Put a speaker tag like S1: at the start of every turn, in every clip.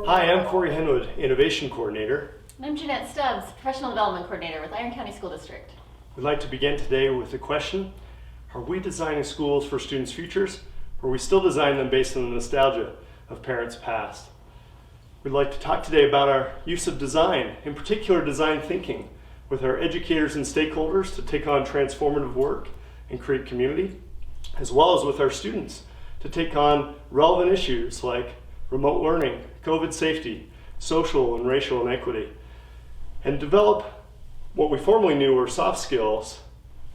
S1: Hi, I'm Cory Henwood, Innovation Coordinator.
S2: And I'm Janette Stubbs, Professional Development Coordinator with Iron County School District.
S1: We'd like to begin today with the question, are we designing schools for students' futures, or are we still designing them based on the nostalgia of parents' past? We'd like to talk today about our use of design, in particular design thinking, with our educators and stakeholders to take on transformative work and create community, as well as with our students to take on relevant issues like remote learning, COVID safety, social and racial inequity, and develop what we formerly knew were soft skills,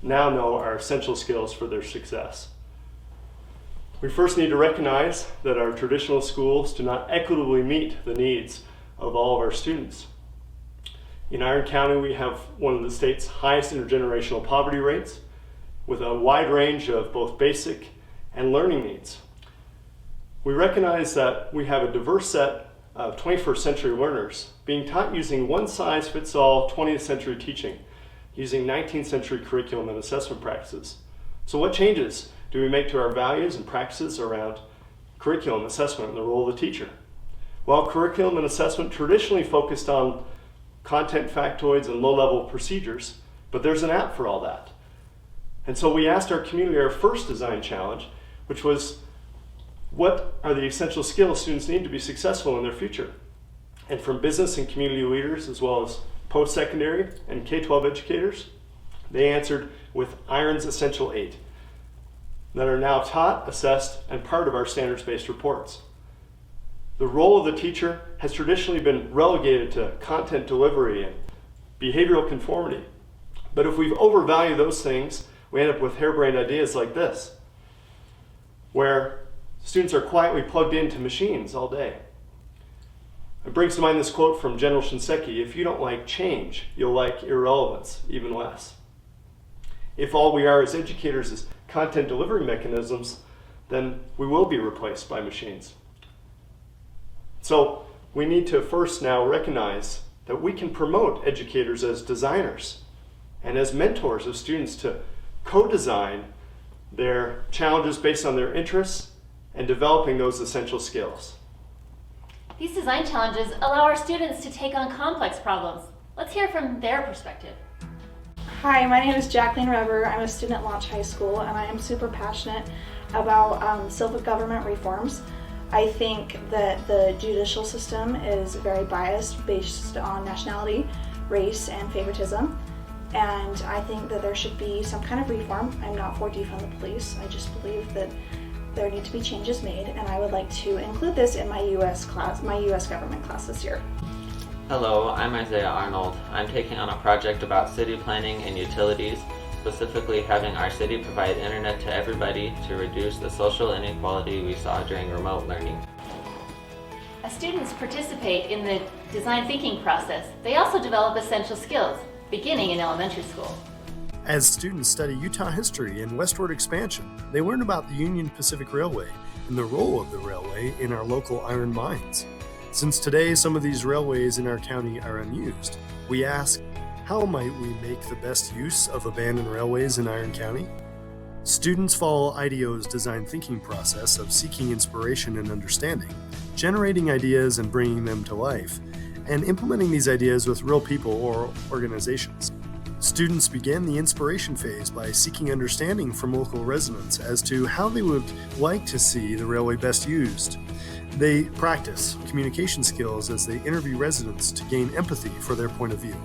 S1: now know are essential skills for their success. We first need to recognize that our traditional schools do not equitably meet the needs of all of our students. In Iron County, we have one of the state's highest intergenerational poverty rates, with a wide range of both basic and learning needs. We recognize that we have a diverse set of 21st century learners being taught using one-size-fits-all 20th century teaching, using 19th century curriculum and assessment practices. So what changes do we make to our values and practices around curriculum, assessment, and the role of the teacher? While curriculum and assessment traditionally focused on content factoids and low-level procedures, but there's an app for all that. And so we asked our community our first design challenge, which was, what are the essential skills students need to be successful in their future? And from business and community leaders, as well as post-secondary and K-12 educators, they answered with IRON's Essential 8 that are now taught, assessed, and part of our standards-based reports. The role of the teacher has traditionally been relegated to content delivery and behavioral conformity. But if we've overvalued those things, we end up with harebrained ideas like this, where students are quietly plugged into machines all day. It brings to mind this quote from General Shinseki, if you don't like change, you'll like irrelevance even less. If all we are as educators is content delivery mechanisms, then we will be replaced by machines. So we need to first now recognize that we can promote educators as designers and as mentors of students to co-design their challenges based on their interests and developing those essential skills.
S2: These design challenges allow our students to take on complex problems. Let's hear from their perspective.
S3: Hi, my name is Jacqueline Rever. I'm a student at Launch High School, and I am super passionate about civil government reforms. I think that the judicial system is very biased based on nationality, race, and favoritism. And I think that there should be some kind of reform. I'm not for defund the police. I just believe that there need to be changes made, and I would like to include this in my U.S. government class this year.
S4: Hello, I'm Isaiah Arnold. I'm taking on a project about city planning and utilities, specifically having our city provide internet to everybody to reduce the social inequality we saw during remote learning.
S2: As students participate in the design thinking process, they also develop essential skills, beginning in elementary school.
S5: As students study Utah history and westward expansion, they learn about the Union Pacific Railway and the role of the railway in our local iron mines. Since today some of these railways in our county are unused, we ask, how might we make the best use of abandoned railways in Iron County? Students follow IDEO's design thinking process of seeking inspiration and understanding, generating ideas and bringing them to life, and implementing these ideas with real people or organizations. Students begin the inspiration phase by seeking understanding from local residents as to how they would like to see the railway best used. They practice communication skills as they interview residents to gain empathy for their point of view.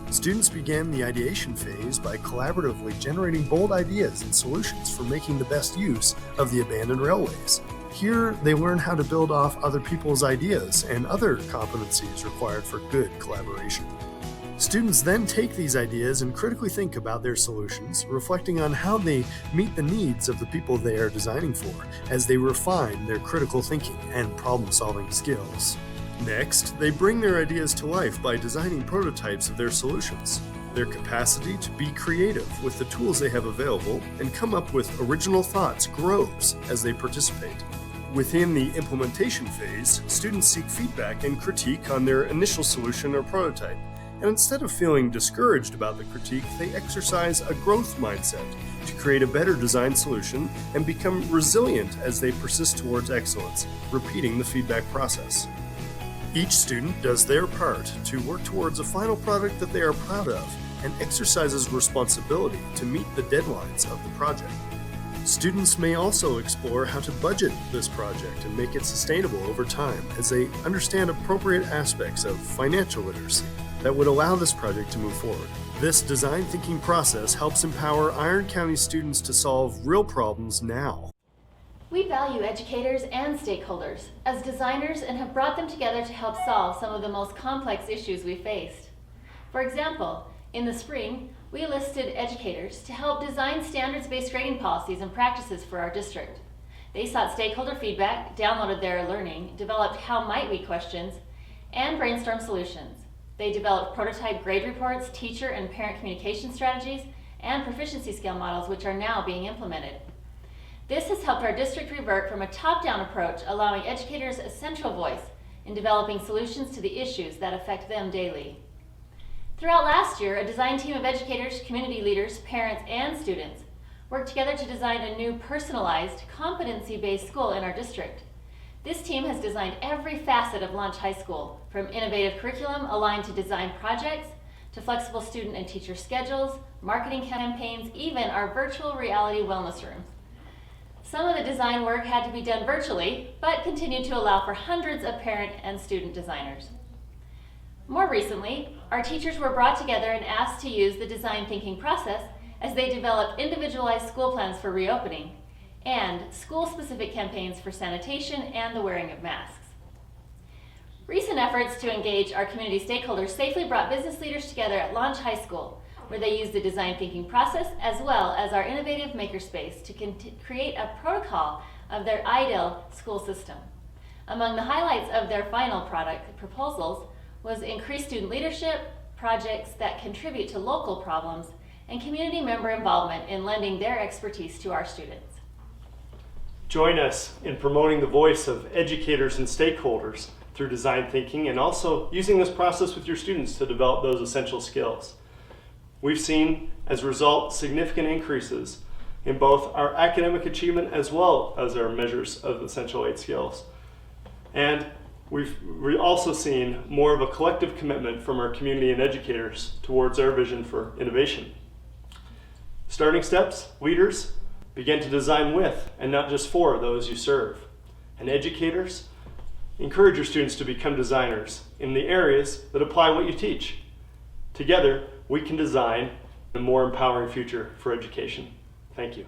S5: Students begin the ideation phase by collaboratively generating bold ideas and solutions for making the best use of the abandoned railways. Here, they learn how to build off other people's ideas and other competencies required for good collaboration. Students then take these ideas and critically think about their solutions, reflecting on how they meet the needs of the people they are designing for, as they refine their critical thinking and problem-solving skills. Next, they bring their ideas to life by designing prototypes of their solutions. Their capacity to be creative with the tools they have available and come up with original thoughts grows as they participate. Within the implementation phase, students seek feedback and critique on their initial solution or prototype. And instead of feeling discouraged about the critique, they exercise a growth mindset to create a better design solution and become resilient as they persist towards excellence, repeating the feedback process. Each student does their part to work towards a final product that they are proud of and exercises responsibility to meet the deadlines of the project. Students may also explore how to budget this project and make it sustainable over time as they understand appropriate aspects of financial literacy that would allow this project to move forward. This design thinking process helps empower Iron County students to solve real problems now.
S2: We value educators and stakeholders as designers and have brought them together to help solve some of the most complex issues we faced. For example, in the spring, we enlisted educators to help design standards-based grading policies and practices for our district. They sought stakeholder feedback, downloaded their learning, developed how might we questions, and brainstormed solutions. They developed prototype grade reports, teacher and parent communication strategies, and proficiency scale models which are now being implemented. This has helped our district revert from a top-down approach, allowing educators a central voice in developing solutions to the issues that affect them daily. Throughout last year, a design team of educators, community leaders, parents, and students worked together to design a new personalized, competency-based school in our district. This team has designed every facet of Launch High School, from innovative curriculum aligned to design projects, to flexible student and teacher schedules, marketing campaigns, even our virtual reality wellness rooms. Some of the design work had to be done virtually, but continued to allow for hundreds of parent and student designers. More recently, our teachers were brought together and asked to use the design thinking process as they developed individualized school plans for reopening and school-specific campaigns for sanitation and the wearing of masks. Recent efforts to engage our community stakeholders safely brought business leaders together at Launch High School, where they used the design thinking process as well as our innovative makerspace to create a protocol of their ideal school system. Among the highlights of their final product proposals was increased student leadership, projects that contribute to local problems, and community member involvement in lending their expertise to our students.
S1: Join us in promoting the voice of educators and stakeholders through design thinking and also using this process with your students to develop those essential skills. We've seen, as a result, significant increases in both our academic achievement as well as our measures of essential 8 skills. And we've also seen more of a collective commitment from our community and educators towards our vision for innovation. Starting steps, leaders, begin to design with and not just for those you serve. And educators, encourage your students to become designers in the areas that apply what you teach. Together, we can design a more empowering future for education. Thank you.